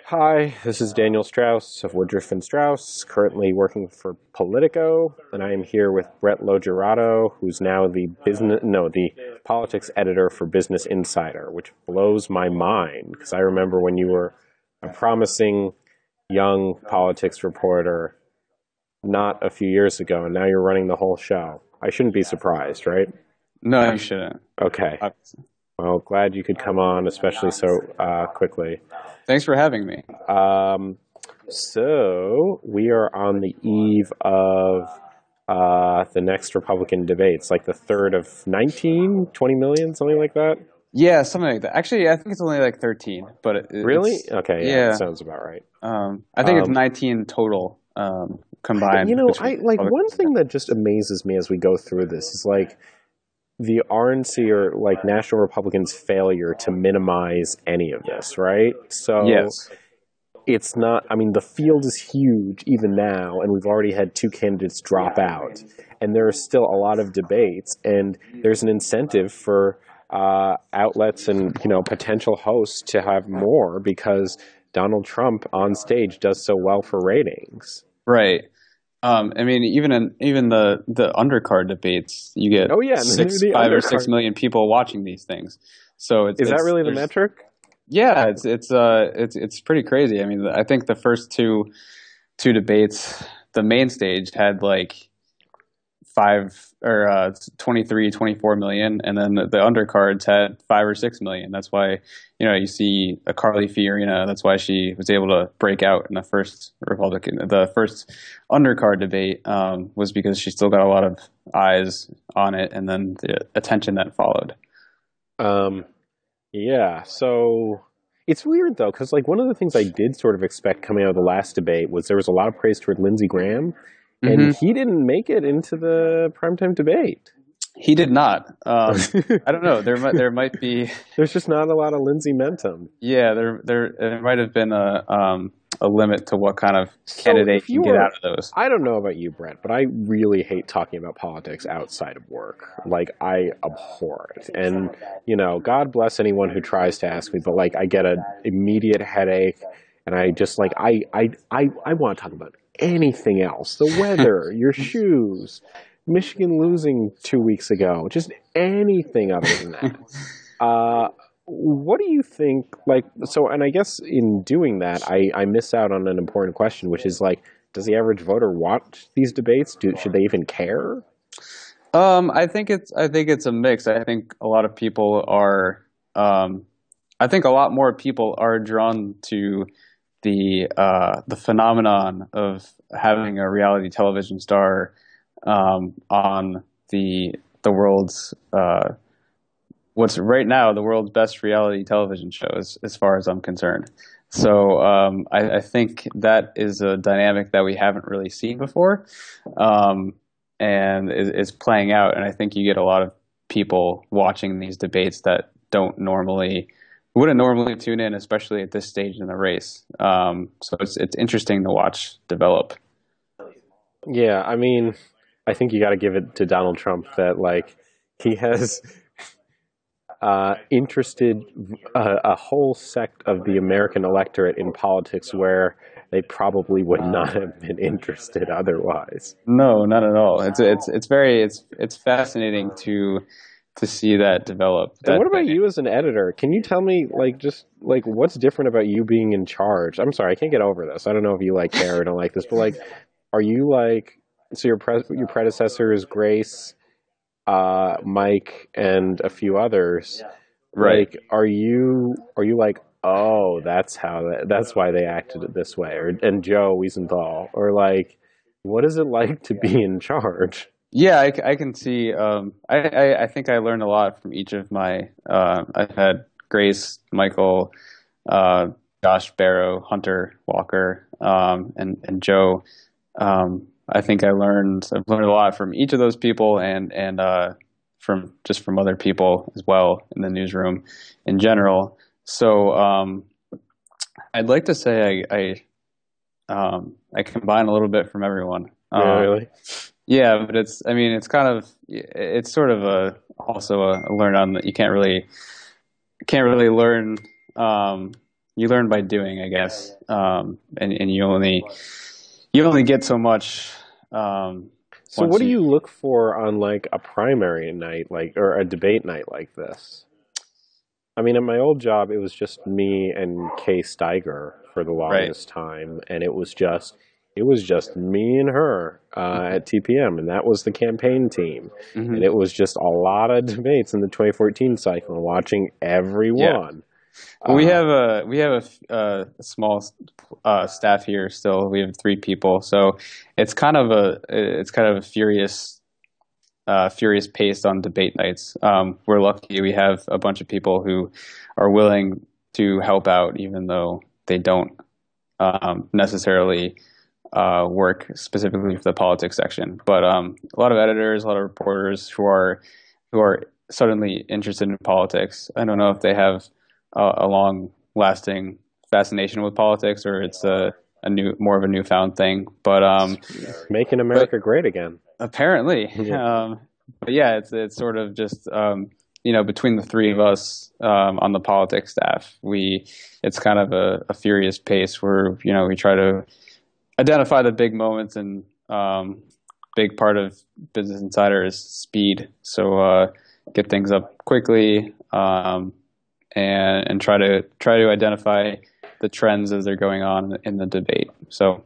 Hi, this is Daniel Strauss of Woodruff and Strauss, currently working for Politico, and I am here with Brett LoGiurato, who's now the politics editor for Business Insider, which blows my mind because I remember when you were a promising young politics reporter not a few years ago, and now you're running the whole show. I shouldn't be surprised, right? No, you shouldn't. Okay. Well, glad you could come on, especially so quickly. Thanks for having me. So we are on the eve of the next Republican debates, like the third of 19, 20 million, something like that. Yeah, something like that. Actually, I think it's only like 13, but Really? it's, Okay, yeah, that sounds about right. I think it's 19 total combined. One thing that just amazes me as we go through this is like the RNC or like National Republicans' failure to minimize any of this, right? So Yes. it's not, I mean, the field is huge even now, and we've already had two candidates drop out. And there are still a lot of debates, and there's an incentive for outlets and, potential hosts to have more because Donald Trump on stage does so well for ratings. Right. I mean, even the undercard debates, you get five or 6 million people watching these things. So is that really the metric? Yeah, it's pretty crazy. I mean, I think the first two debates, the main stage had like 23, 24 million, and then the undercards had 5 or 6 million. That's why, you see a Carly Fiorina. That's why she was able to break out in the first undercard debate, was because she still got a lot of eyes on it, and then the attention that followed. Yeah, so it's weird though, because like one of the things I did sort of expect coming out of the last debate was there was a lot of praise toward Lindsey Graham, and he didn't make it into the primetime debate. He did not. I don't know. There might be. There's just not a lot of Lindsey momentum. Yeah, there might have been a limit to what kind of candidate you get out of those. I don't know about you, Brett, but I really hate talking about politics outside of work. Like, I abhor it. And, God bless anyone who tries to ask me, but like I get an immediate headache, and I just like I want to talk about anything else. The weather, your shoes, Michigan losing 2 weeks ago, just anything other than that. What do you think, and I guess in doing that, I miss out on an important question, which is like, does the average voter watch these debates? Should they even care? I think it's a mix. I think a lot of people are, I think a lot more people are drawn to the phenomenon of having a reality television star, on the world's, what's right now the world's best reality television show, as far as I'm concerned. So I think that is a dynamic that we haven't really seen before, and is playing out. And I think you get a lot of people watching these debates that wouldn't normally tune in, especially at this stage in the race. So it's interesting to watch develop. Yeah, I mean, I think you got to give it to Donald Trump that like he has interested a whole sect of the American electorate in politics where they probably would not have been interested otherwise. No, not at all. It's fascinating to see that develop. And what about you as an editor? Can you tell me what's different about you being in charge? I'm sorry, I can't get over this. I don't know if you care or don't like this, but are you so your predecessor is Grace, Mike, and a few others, right? Are you oh, that's why they acted this way, and Joe Wiesenthal, or what is it like to be in charge? Yeah, I can see. I think I learned a lot from each of my. I've had Grace, Michael, Josh Barrow, Hunter Walker, and Joe. I think I've learned a lot from each of those people, and from other people as well in the newsroom in general. So I'd like to say I combine a little bit from everyone. Really? Yeah, but it's sort of also a learn on that you can't really learn you learn by doing, I guess. And you only get so much. So Once what do you you look for on like a primary night, like, or a debate night like this? I mean, at my old job, it was just me and Kay Steiger for the right. longest time, and it was just me and her at TPM, and that was the campaign team, and Hmm. it was just a lot of debates in the 2014 cycle, watching every Yeah. one. We Uh, have a small staff here still. We have three people, so it's kind of a furious pace on debate nights. We're lucky we have a bunch of people who are willing to help out, even though they don't necessarily work specifically for the politics section. But a lot of editors, a lot of reporters who are suddenly interested in politics. I don't know if they have a long lasting fascination with politics or it's a new more of a newfound thing. making But America great again. apparently, Yeah. but yeah, it's sort of just between the three of us on the politics staff, it's kind of a furious pace where we try to identify the big moments and big part of Business Insider is speed. So get things up quickly and try to identify the trends as they're going on in the debate. So.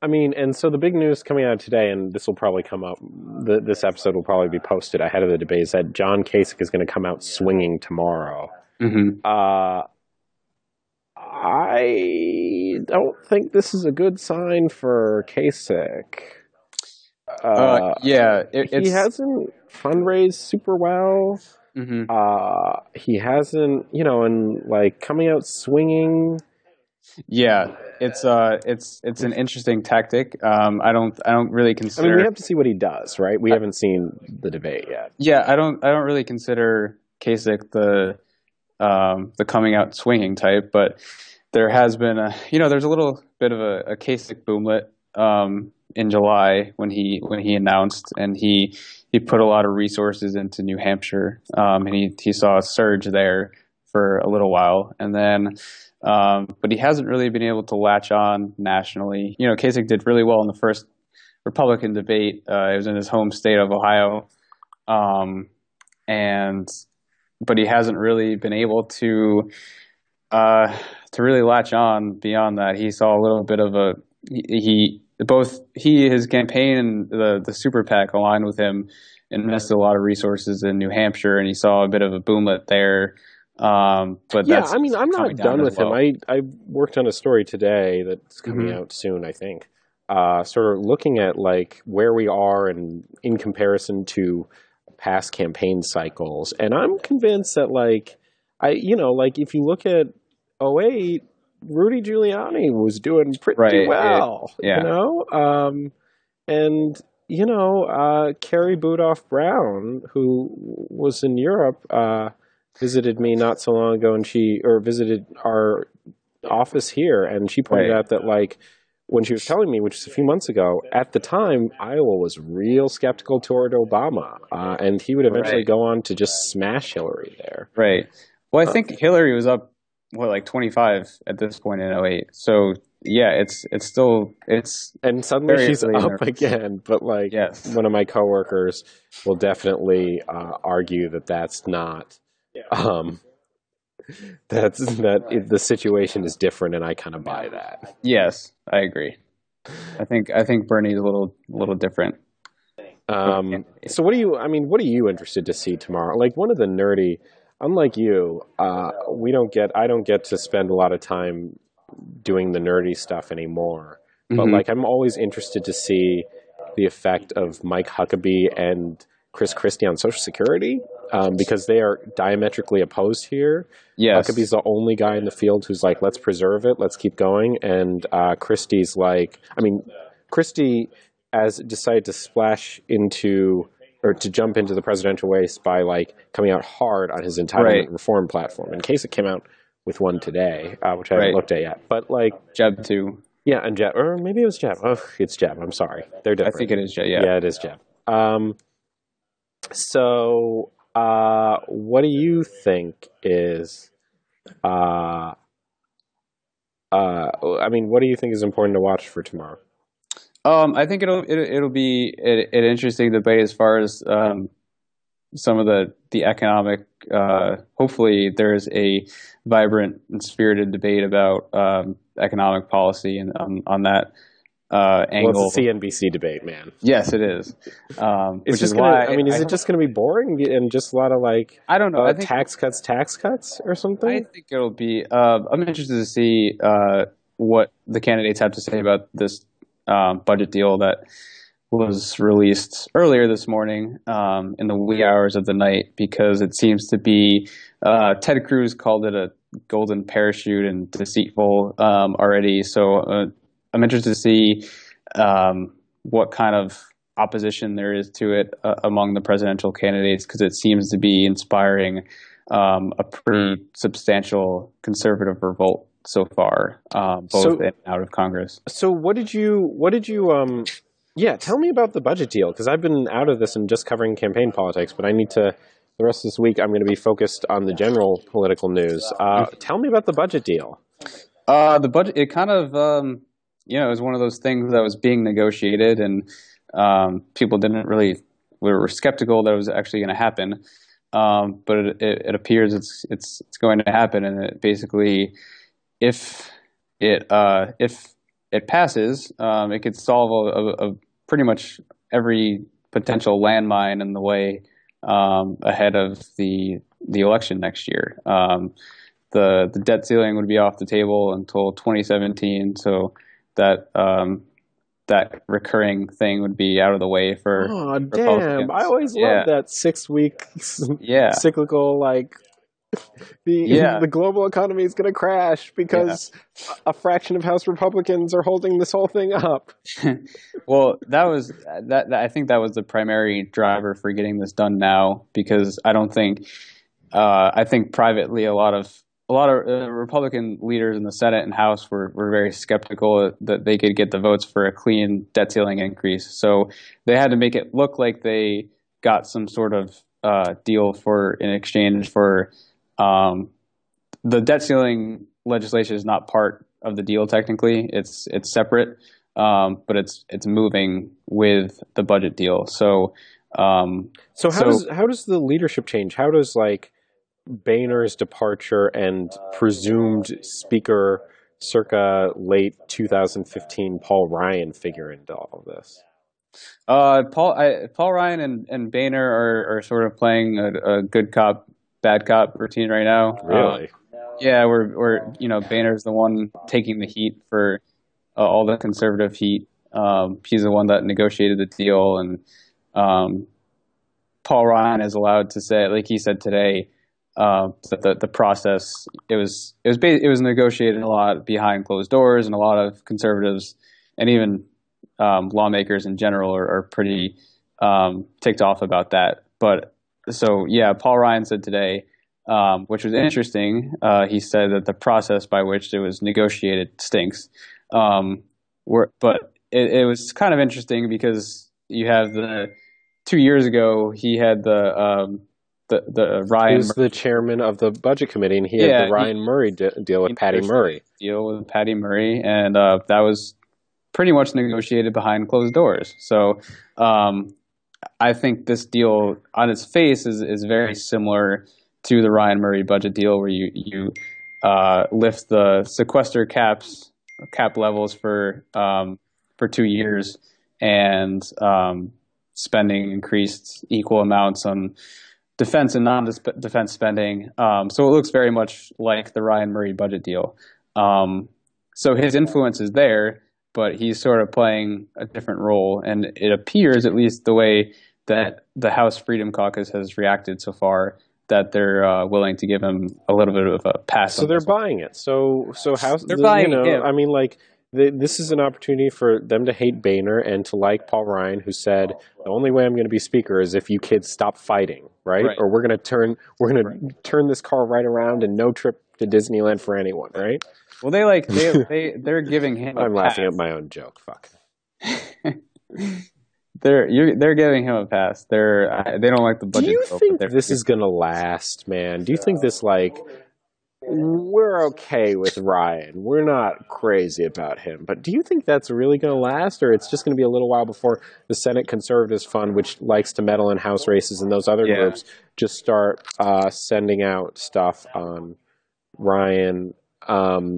I mean, and so the big news coming out today, and this will probably come up, this episode will probably be posted ahead of the debate, is that John Kasich is going to come out swinging tomorrow. Mm-hmm. I don't think this is a good sign for Kasich. Yeah, He it's. hasn't fundraised super well. Mm-hmm. He hasn't, and like coming out swinging. Yeah, it's an interesting tactic. I don't really I mean, consider. we have to see what he does, right? We haven't seen the debate yet. Yeah, I don't really consider Kasich the coming out swinging type, but there has been there's a little bit of a Kasich boomlet in July when he announced, and he put a lot of resources into New Hampshire, and he saw a surge there for a little while, and then. But he hasn't really been able to latch on nationally. Kasich did really well in the first Republican debate. It was in his home state of Ohio, and but he hasn't really been able to really latch on beyond that. He saw a little bit of his campaign and the super PAC aligned with him, invested a lot of resources in New Hampshire, and he saw a bit of a boomlet there. But Yeah, that's I mean, I'm coming not down done as with him. well. I worked on a story today that's coming Hmm. out soon, I think. Sort of looking at like where we are and in comparison to past campaign cycles, and I'm convinced that like like if you look at '08, Rudy Giuliani was doing pretty Right. well, Yeah. and Carrie Budoff Brown, who was in Europe. Visited me not so long ago, and visited our office here, and she pointed Right. out that like when she was telling me, which was a few months ago, at the time Iowa was real skeptical toward Obama, and he would eventually Right. go on to just smash Hillary there. Right. Well, I think Hillary was up like 25 at this point in '08. So yeah, it's And suddenly very she's early in up their. again. But like Yes. one of my coworkers will definitely argue that that's not. Um, the situation is different, and I kind of buy that. Yes, I agree. I think Bernie's a little different. So what do you? I mean, what are you interested to see tomorrow? Like one of the nerdy, unlike you, I don't get to spend a lot of time doing the nerdy stuff anymore. But Hmm. like, I'm always interested to see the effect of Mike Huckabee and Chris Christie on Social Security, because they are diametrically opposed here. Yes. Huckabee's the only guy in the field who's like, let's preserve it, let's keep going, and Christie's like, I mean, Christie as decided to splash into or to jump into the presidential race by like coming out hard on his entitlement Right. reform platform. In case it came out with one today, which I haven't Right. looked at yet, but like. Jeb too. Yeah, and Jeb, or maybe it was Jeb. Oh, it's Jeb. I'm sorry. They're I different. think it is Jeb. Yeah. Yeah, it is Jeb. So, what do you think is Uh, I mean, what do you think is important to watch for tomorrow? I think it'll be an interesting debate as far as some of the economic. Hopefully, there's a vibrant and spirited debate about economic policy and on that Well, it's a angle. CNBC debate, man. Yes, it is. It's Which is just gonna. why I mean, is I it just gonna be boring and just a lot of like I don't know. tax cuts, or I something? think it'll be. I'm interested to see what the candidates have to say about this budget deal that was released earlier this morning in the wee hours of the night, because it seems to be Ted Cruz called it a golden parachute and deceitful already. So I'm interested to see what kind of opposition there is to it among the presidential candidates, because it seems to be inspiring a pretty substantial conservative revolt so far, both in and out of Congress. So what did you yeah, tell me about the budget deal, because I've been out of this and just covering campaign politics, but I need to the rest of this week I'm going to be focused on the general political news. Tell me about the budget deal. The budget, it kind of, it was one of those things that was being negotiated, and people didn't really were skeptical that it was actually going to happen. But it appears it's going to happen, and it basically, if it passes, it could solve a pretty much every potential landmine in the way ahead of the election next year. The debt ceiling would be off the table until 2017, so that that recurring thing would be out of the way for Oh, damn. I Republicans. always Yeah, loved that 6 week yeah, cyclical, like, the yeah, the global economy is going to crash yeah. because a fraction of House Republicans are holding this whole thing up. Well, I think that was the primary driver for getting this done now, because I think privately a lot of Republican leaders in the Senate and House were very skeptical that they could get the votes for a clean debt ceiling increase. So they had to make it look like they got some sort of deal in exchange for the debt ceiling legislation is not part of the deal technically. It's separate, but it's moving with the budget deal. So So how so does the leadership change? How does, like, Boehner's departure and presumed Speaker circa late 2015 Paul Ryan figure into all of this? Paul Ryan and Boehner are sort of playing a good cop, bad cop routine right now. Really? Yeah, we're Boehner's the one taking the heat for all the conservative heat. He's the one that negotiated the deal, and Paul Ryan is allowed to say, like he said today, that the process it was negotiated a lot behind closed doors, and a lot of conservatives and even lawmakers in general are pretty ticked off about that. But so yeah, Paul Ryan said today, which was interesting. He said that the process by which it was negotiated stinks. But it was kind of interesting because you have 2 years ago he had the He Ryan was the chairman of the budget committee, and he had yeah the Ryan Murray deal with Patty Murray. deal with Patty Murray, and that was pretty much negotiated behind closed doors. So I think this deal on its face is very similar to the Ryan Murray budget deal, where you lift the sequester cap levels for 2 years, and spending increased equal amounts on defense and non-defense spending. So it looks very much like the Ryan Murray budget deal. So his influence is there, but he's sort of playing a different role. And it appears, at least the way that the House Freedom Caucus has reacted so far, that they're willing to give him a little bit of a pass. So they're buying it. So House, they're buying him. I mean, like, this is an opportunity for them to hate Boehner and to like Paul Ryan, who said the only way I'm going to be speaker is if you kids stop fighting, right? Or we're going to turn this car right around and no trip to Disneyland for anyone, right? Well, they're giving him. I'm laughing at my own joke. Fuck. They're giving him a pass. They don't like the budget. Do you think this is going to last, man? Do you think this, like, we're okay with Ryan. We're not crazy about him. But do you think that's really going to last, or it's just going to be a little while before the Senate Conservatives Fund, which likes to meddle in House races and those other Yeah. groups, just start sending out stuff on Ryan,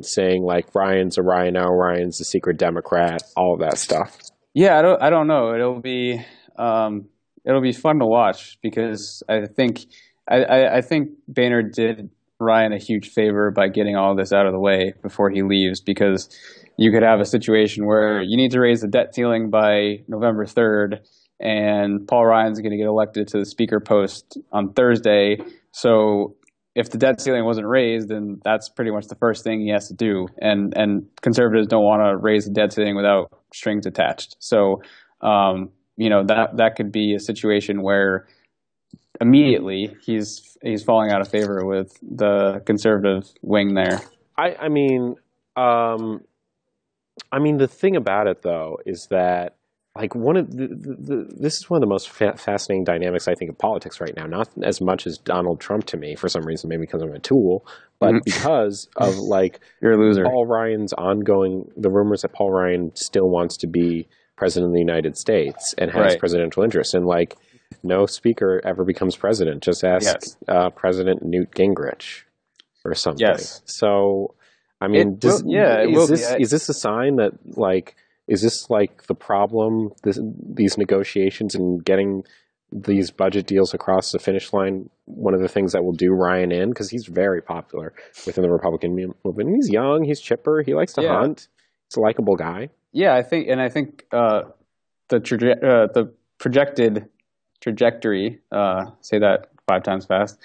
saying like Ryan's a Rhino, Ryan's a secret Democrat, all of that stuff? Yeah, I don't know. It'll be fun to watch because I think Boehner did Ryan a huge favor by getting all this out of the way before he leaves, because you could have a situation where you need to raise the debt ceiling by November 3rd, and Paul Ryan's going to get elected to the speaker post on Thursday. So if the debt ceiling wasn't raised, then that's pretty much the first thing he has to do. And conservatives don't want to raise the debt ceiling without strings attached. So, that could be a situation where immediately he's falling out of favor with the conservative wing there. I mean, the thing about it though is that like one of this is one of the most fascinating dynamics I think of politics right now. Not as much as Donald Trump to me for some reason, maybe because I'm a tool, but because of like You're a loser. Paul Ryan's the rumors that Paul Ryan still wants to be president of the United States and has presidential interests, and like no speaker ever becomes president. Just ask President Newt Gingrich or something. Yes. So, I mean, is this a sign that like? Is this like the problem, these negotiations and getting these budget deals across the finish line, one of the things that will do Ryan in? Because he's very popular within the Republican movement. He's young, he's chipper, he likes to hunt. He's a likable guy. Yeah, I think the projected trajectory, say that 5 times fast,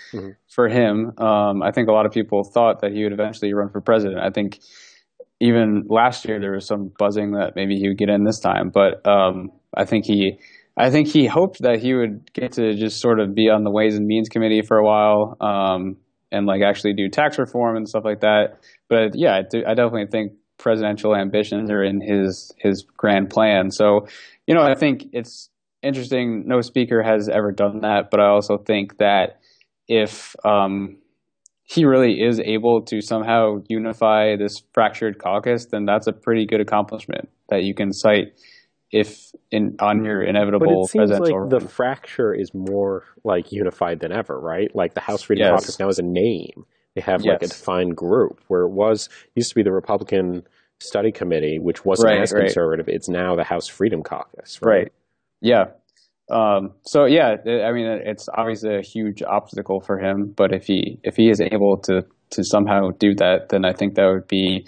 for him, I think a lot of people thought that he would eventually run for president. I think even last year there was some buzzing that maybe he would get in this time, but I think he hoped that he would get to just sort of be on the Ways and Means Committee for a while, and like actually do tax reform and stuff like that. But yeah, I definitely think presidential ambitions are in his grand plan. So, I think it's interesting. No speaker has ever done that, but I also think that if he really is able to somehow unify this fractured caucus, then that's a pretty good accomplishment that you can cite on your inevitable presidential run. The fracture is more like unified than ever, right? Like the House Freedom Caucus now is a name. They have like a defined group, where used to be the Republican Study Committee, which wasn't as conservative. It's now the House Freedom Caucus, right? Yeah. So yeah, I mean, it's obviously a huge obstacle for him, but if he is able to somehow do that, then I think that would be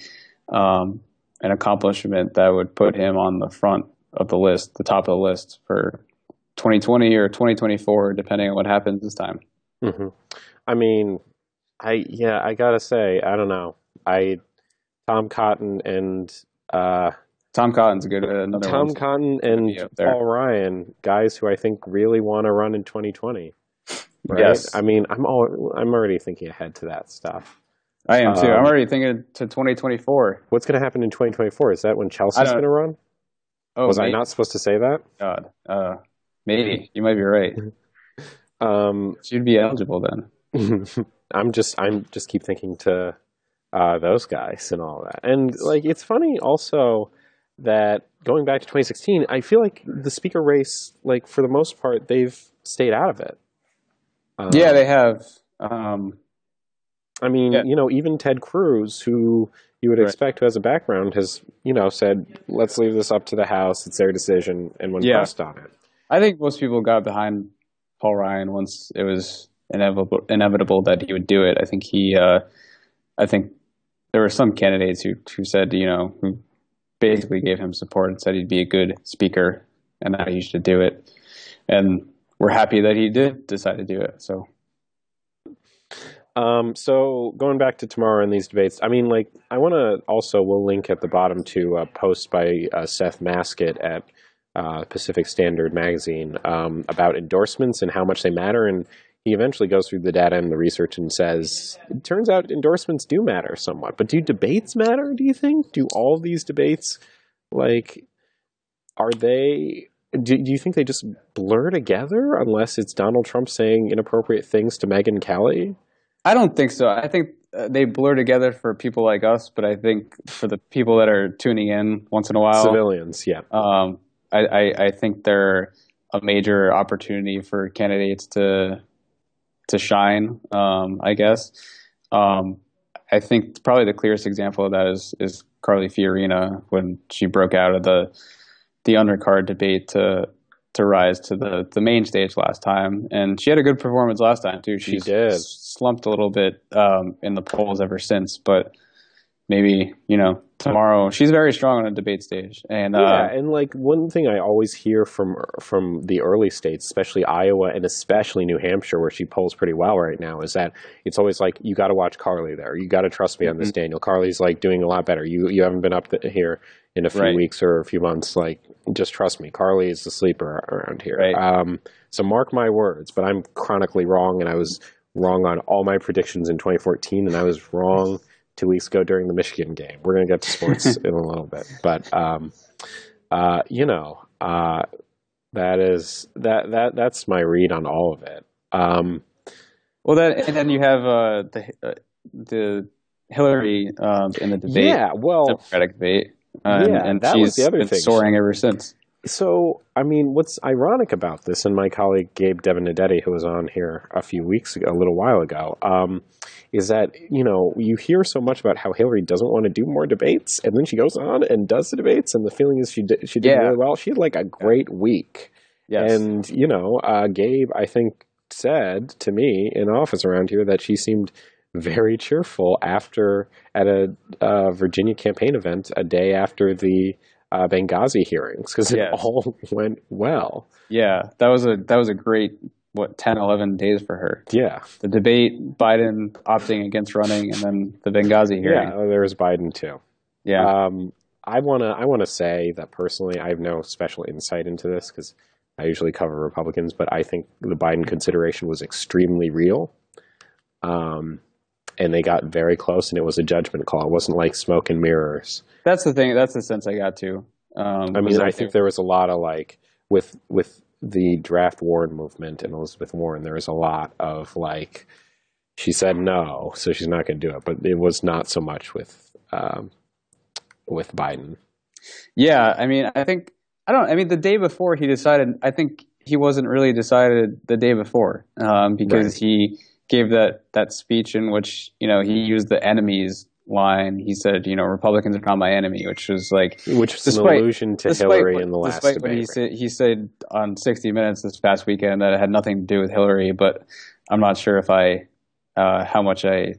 an accomplishment that would put him on the front of the list, the top of the list for 2020 or 2024, depending on what happens this time. Mm-hmm. I mean, I gotta say, I don't know. Tom Cotton and Tom Cotton's a good another Tom one. Cotton and Paul Ryan, guys who I think really want to run in 2020. Right? Yes. I mean, I'm already thinking ahead to that stuff. I am too. I'm already thinking to 2024. What's going to happen in 2024? Is that when Chelsea's going to run? Oh, was I not supposed to say that? God, maybe you might be right. She'd be eligible then. I'm just keep thinking to those guys and all that, and like it's funny also that going back to 2016, I feel like the speaker race, like for the most part, they've stayed out of it. Yeah, they have. I mean, even Ted Cruz, who you would expect who has a background, has, said, let's leave this up to the House. It's their decision. And when pressed on it. I think most people got behind Paul Ryan once it was inevitable that he would do it. I think I think there were some candidates who said, who basically gave him support and said he'd be a good speaker and that he should do it. And we're happy that he did decide to do it. So going back to tomorrow in these debates, I mean, like, we'll link at the bottom to a post by Seth Maskett at Pacific Standard Magazine about endorsements and how much they matter. And he eventually goes through the data and the research and says, it turns out endorsements do matter somewhat. But do debates matter, do you think? Do all these debates, like, do you think they just blur together unless it's Donald Trump saying inappropriate things to Megyn Kelly? I don't think so. I think they blur together for people like us, but I think for the people that are tuning in once in a while, Civilians, yeah. I think they're a major opportunity for candidates to shine. I guess. I think probably the clearest example of that is Carly Fiorina when she broke out of the undercard debate to rise to the main stage last time, and she had a good performance last time too. She did. Slumped a little bit in the polls ever since, but maybe tomorrow she's very strong on a debate stage. And and like one thing I always hear from the early states, especially Iowa and especially New Hampshire, where she polls pretty well right now, is that it's always like, you got to watch Carly there. You got to trust me on this, Daniel. Carly's like doing a lot better. You haven't been up here in a few weeks or a few months. Like, just trust me. Carly is the sleeper around here. Right. So mark my words. But I'm chronically wrong, and I was wrong on all my predictions in 2014, and I was wrong 2 weeks ago during the Michigan game. We're going to get to sports in a little bit, but that's my read on all of it. Well, and then you have the Hillary in the debate. Yeah, well, Democratic debate. And that was the other thing. Soaring ever since. So, I mean, what's ironic about this, and my colleague Gabe Debenedetti, who was on here a little while ago, is that, you hear so much about how Hillary doesn't want to do more debates, and then she goes on and does the debates, and the feeling is she did really well. She had like a great week. Yes. And, Gabe, I think, said to me in office around here that she seemed very cheerful at a Virginia campaign event a day after the Benghazi hearings, because it all went well. Yeah, that was a great 10, 11 days for her. Yeah, the debate, Biden opting against running, and then the Benghazi hearing. Yeah, there was Biden too. Yeah, I wanna say that personally, I have no special insight into this because I usually cover Republicans, but I think the Biden consideration was extremely real. And they got very close, and it was a judgment call. It wasn't like smoke and mirrors. That's the thing. That's the sense I got too. I think there was a lot of like with the draft Warren movement and Elizabeth Warren. There was a lot of like, she said no, so she's not going to do it. But it was not so much with Biden. Yeah, the day before he decided. I think he wasn't really decided the day before because he gave that speech in which he used the enemies line. He said, Republicans are not my enemy, which was an allusion to Hillary in the last debate. What he said on 60 Minutes this past weekend that it had nothing to do with Hillary, but I'm not sure if how much I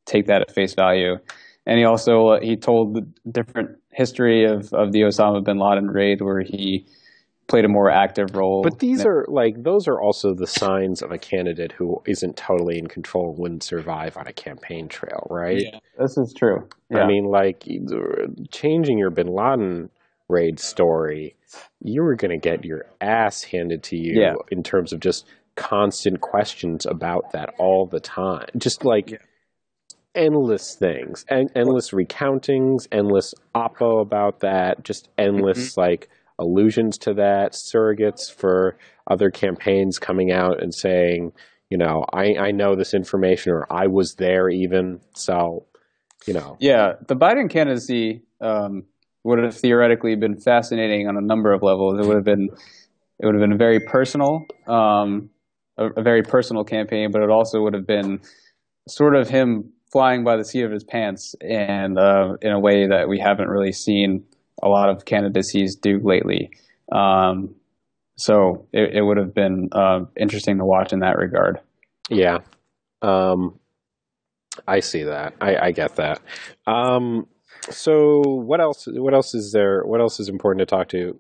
take that at face value. And he also he told the different history of the Osama bin Laden raid where he played a more active role. But those are also the signs of a candidate who isn't totally in control, wouldn't survive on a campaign trail, right? Yeah, this is true. Yeah. I mean, changing your bin Laden raid story, you were going to get your ass handed to you in terms of just constant questions about that all the time. Just endless things, and endless recountings, endless oppo about that, just endless allusions to that, surrogates for other campaigns coming out and saying, I know this information, or I was there even. So, Yeah, the Biden candidacy would have theoretically been fascinating on a number of levels. It would have been very personal, a very personal campaign, but it also would have been sort of him flying by the seat of his pants, and in a way that we haven't really seen a lot of candidacies do lately. So it would have been interesting to watch in that regard. Yeah. I see that. I get that. So what else is there? What else is important to talk to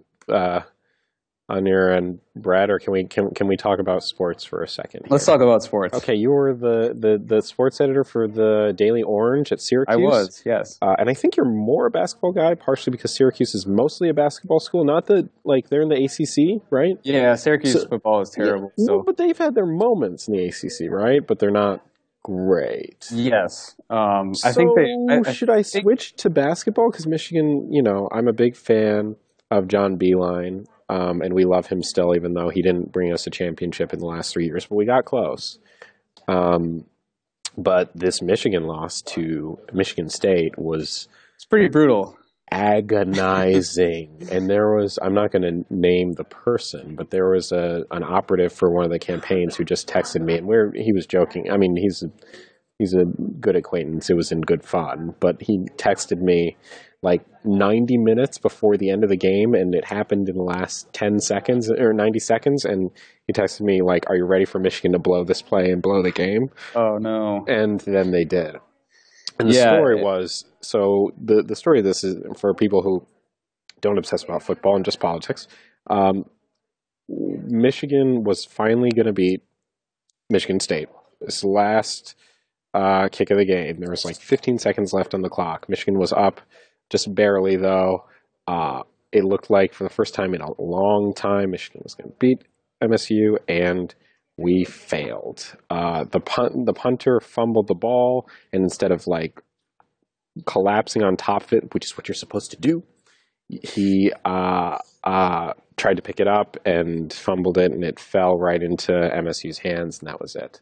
on your end, Brad, or can we talk about sports for a second here? Let's talk about sports. Okay, you were the sports editor for the Daily Orange at Syracuse. I was, yes. And I think you're more a basketball guy, partially because Syracuse is mostly a basketball school. Not that they're in the ACC, right? Yeah, Syracuse football is terrible. Yeah, well, but they've had their moments in the ACC, right? But they're not great. Yes. Should I switch to basketball? Because Michigan, I'm a big fan of John Beilein. And we love him still, even though he didn't bring us a championship in the last 3 years, but we got close. But this Michigan loss to Michigan State was It's pretty brutal. agonizing. And there was, I'm not going to name the person, but there was an operative for one of the campaigns who just texted me, and where he was joking. I mean, he's a good acquaintance. It was in good fun, but he texted me like 90 minutes before the end of the game, and it happened in the last 10 seconds or 90 seconds. And he texted me like, "Are you ready for Michigan to blow this play and blow the game?" Oh no. And then they did. And the story was, so the story of this is for people who don't obsess about football and just politics. Michigan was finally going to beat Michigan State. This last kick of the game, there was like 15 seconds left on the clock. Michigan was up just barely, though. It looked like for the first time in a long time, Michigan was going to beat MSU, and we failed. The punter fumbled the ball, and instead of like collapsing on top of it, which is what you're supposed to do, he tried to pick it up and fumbled it, and it fell right into MSU's hands, and that was it.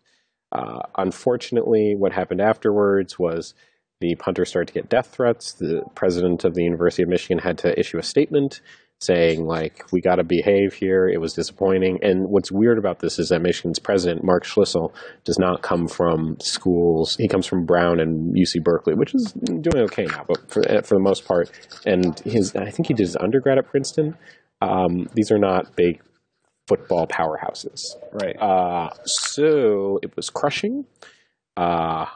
Unfortunately, what happened afterwards was the punter started to get death threats. The president of the University of Michigan had to issue a statement saying, like, we got to behave here. It was disappointing. And what's weird about this is that Michigan's president, Mark Schlissel, does not come from schools. He comes from Brown and UC Berkeley, which is doing okay now, but for the most part. And I think he did his undergrad at Princeton. These are not big football powerhouses. Right. So it was crushing on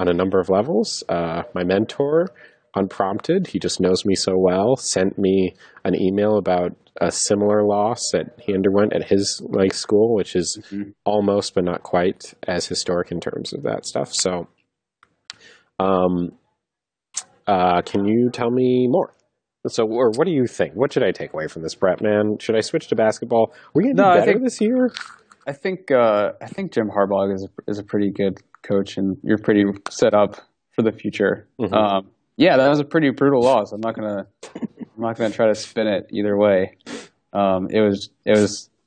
a number of levels. My mentor, unprompted, he just knows me so well, sent me an email about a similar loss that he underwent at his school, which is almost but not quite as historic in terms of that stuff. So can you tell me more? So, or what do you think? What should I take away from this, Brett, man? Should I switch to basketball? Are we going to do better this year? I think Jim Harbaugh is a pretty good coach, and you're pretty set up for the future. Mm-hmm. Yeah, that was a pretty brutal loss. I'm not gonna try to spin it either way. It was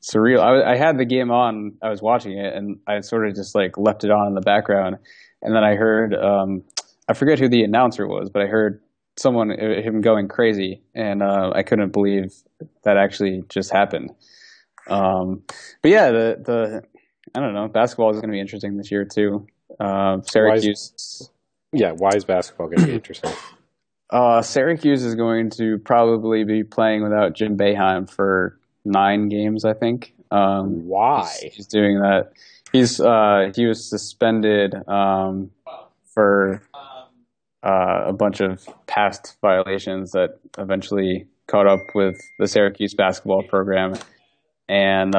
surreal. I had the game on. I was watching it, and I sort of just like left it on in the background, and then I heard I forget who the announcer was, but I heard him going crazy, and I couldn't believe that actually just happened. But yeah, I don't know, basketball is going to be interesting this year too. Syracuse. Why is basketball going to be interesting? Syracuse is going to probably be playing without Jim Boeheim for 9 games, I think. Why? He's doing that. He was suspended for a bunch of past violations that eventually caught up with the Syracuse basketball program. And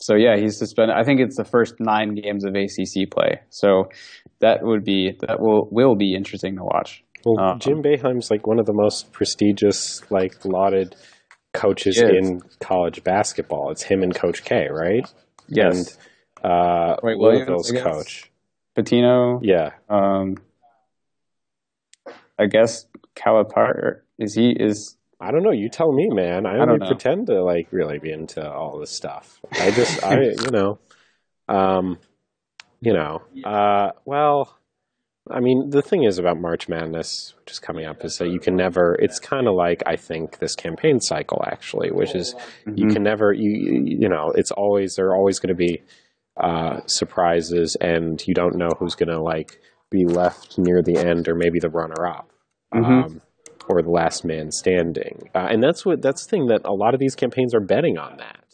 so, yeah, he's suspended. I think it's the first 9 games of ACC play. So that will be interesting to watch. Well, Jim Boeheim's like one of the most prestigious, lauded coaches in college basketball. It's him and Coach K, right? Yes. And Louisville's coach. Pitino. Yeah. I guess Calipari, is I don't know. You tell me, man. I don't pretend to really be into all this stuff. Well, I mean, the thing is about March Madness, which is coming up, is that you can never, it's kind of like, I think, this campaign cycle, actually, which is you can never, it's always, there are always going to be surprises, and you don't know who's going to, be left near the end, or maybe the runner-up. Or the last man standing. And that's the thing, that a lot of these campaigns are betting on that.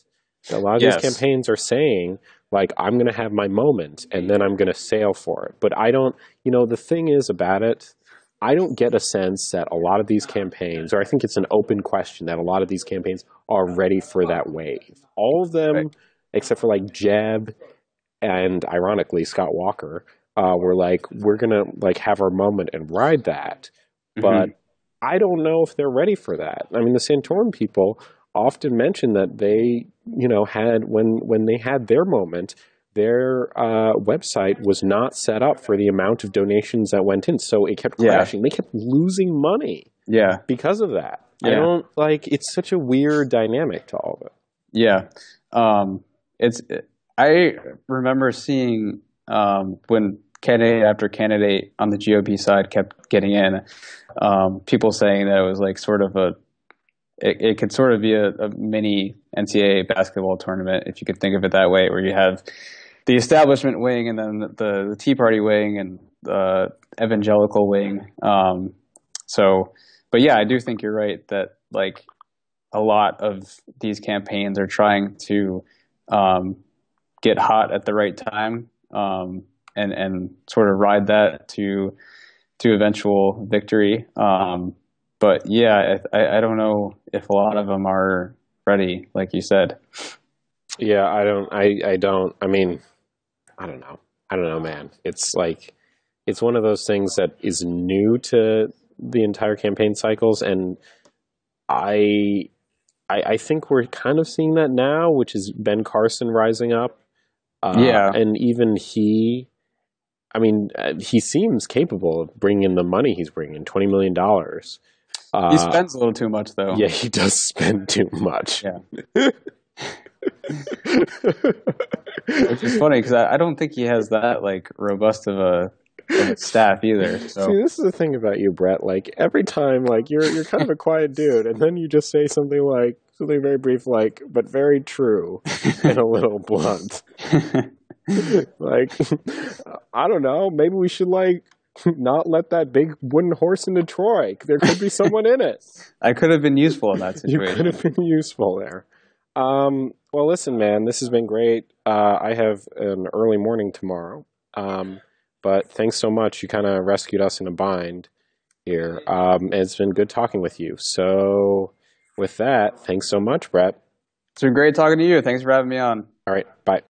A lot of these campaigns are saying, I'm going to have my moment, and then I'm going to sail for it. But I don't, the thing is about it, I don't get a sense that a lot of these campaigns, or I think it's an open question, that a lot of these campaigns are ready for that wave. All of them, except for Jeb and, ironically, Scott Walker, were we're going to have our moment and ride that. But I don't know if they're ready for that. I mean, the Santorum people often mention that they, had, when they had their moment, their website was not set up for the amount of donations that went in. So it kept crashing. They kept losing money because of that. I don't, it's such a weird dynamic to all of it. Yeah. I remember seeing when candidate after candidate on the GOP side kept getting in, people saying that it was like sort of it could sort of be a mini NCAA basketball tournament, if you could think of it that way, where you have the establishment wing and then the Tea Party wing and the evangelical wing. But yeah, I do think you're right that like a lot of these campaigns are trying to get hot at the right time, and sort of ride that to eventual victory. But yeah, I don't know if a lot of them are ready, like you said. Yeah, I don't. I mean, I don't know. I don't know, man. It's like it's one of those things that is new to the entire campaign cycles, and I I think we're kind of seeing that now, which is Ben Carson rising up, Yeah, and even he. I mean, he seems capable of bringing in the money he's bringing, $20 million. he spends a little too much though. Yeah, he does spend too much. Yeah, which is funny because I don't think he has that like robust of a staff either. So See, this is the thing about you, Brett. Like every time, like you're kind of a quiet dude, and then you just say something very brief, like but very true, and a little blunt. Like I don't know. Maybe we should like not let that big wooden horse into Troy. There could be someone in it. I could have been useful in that You could situation. have been useful there. Well, listen, man, this has been great. I have an early morning tomorrow. But thanks so much. You kind of rescued us in a bind here. It's been good talking with you. So, with that, thanks so much, Brett. It's been great talking to you. Thanks for having me on. All right, bye.